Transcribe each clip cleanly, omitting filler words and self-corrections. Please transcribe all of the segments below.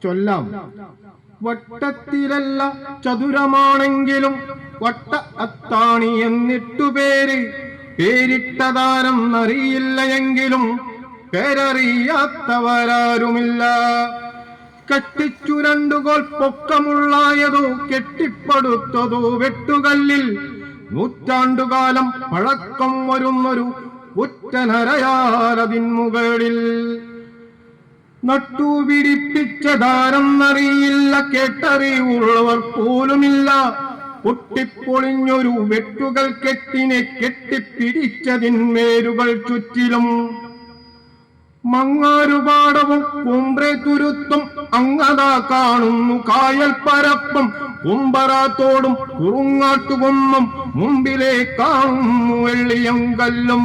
ചൊല്ലാം. വട്ടത്തിലല്ല ചതുരമാണെങ്കിലും വട്ട അത്താണി എന്നിട്ടു പേരിട്ടതാരം അറിയില്ല എങ്കിലും പേരറിയാത്തവരാരുമില്ല. കെട്ടിച്ചു രണ്ടുകോൽ പൊക്കമുള്ളായതോ കെട്ടിപ്പടുത്തതോ വെട്ടുകല്ലിൽ നൂറ്റാണ്ടുകാലം പഴക്കം വരുന്നൊരു ഒറ്റനരയാലതിൻ മുകളിൽ. നട്ടുപിടിപ്പിച്ചതാരെന്നറിയില്ല, കേട്ടറിവുള്ളവർ പോലുമില്ല. പൊട്ടിപ്പൊളിഞ്ഞൊരു വെട്ടുകൾ കെട്ടിനെ കെട്ടിപ്പിടിച്ചതിന്മേരുകൾ ചുറ്റിലും. മങ്ങാരുപാടവും കുമ്പ്രെ തുരുത്തും അങ്ങതാ കാണുന്നു കായൽ പരപ്പും കുമ്പറാത്തോടും കുറുങ്ങാട്ടുകുന്നും മുമ്പിലേ കാണുന്നു വെള്ളിയം കല്ലും.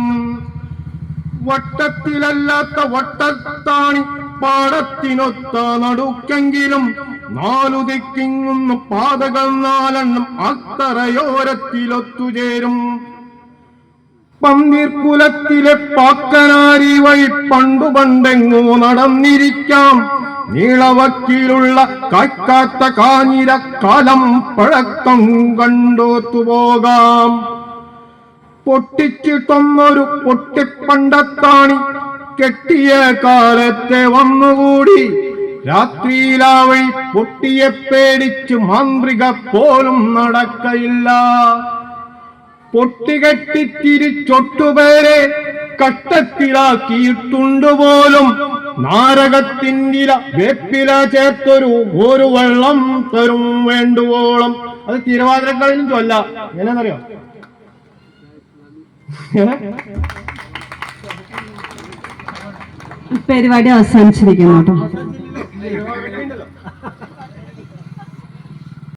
വട്ടത്തിലല്ലാത്ത വട്ടത്താണി പാടത്തിനൊത്ത നടുക്കെങ്കിലും നാലു ദിക്കിങ്ങുന്നു പാതകൾ നാലെണ്ണം അത്തറയോരത്തിലൊത്തുചേരും. പന്തീർക്കുലത്തിലെ പാക്കനാരി വഴി പണ്ടുപണ്ടെങ്ങോ നടന്നിരിക്കാം. നീളവക്കിലുള്ള കായ്ക്കാത്ത കാഞ്ഞിര കാലം പഴക്കം കണ്ടോത്തുപോകാം. പൊട്ടിച്ചിട്ടൊന്നൊരു പൊട്ടിപ്പണ്ടത്താണി കെട്ടിയ കാലത്തെ വന്നുകൂടി. രാത്രിയിലാവഴി പൊട്ടിയെ പേടിച്ച് മാന്ത്രിക പോലും നടക്കയില്ല. പൊട്ടികെട്ടി തിരിച്ചൊട്ടുപേരെ കട്ടത്തിലാക്കിയിട്ടുണ്ടുപോലും. നാരകത്തിന്നില വേപ്പില ചേർത്തൊരു ഒരു വെള്ളം തരും വേണ്ടുവോളം. അത് തിരുവാതിരക്കളിലും ചൊല്ല. എങ്ങനെയാണെന്നറിയോ? പരിപാടി അവസാനിച്ചിരിക്കുന്നു കേട്ടോ.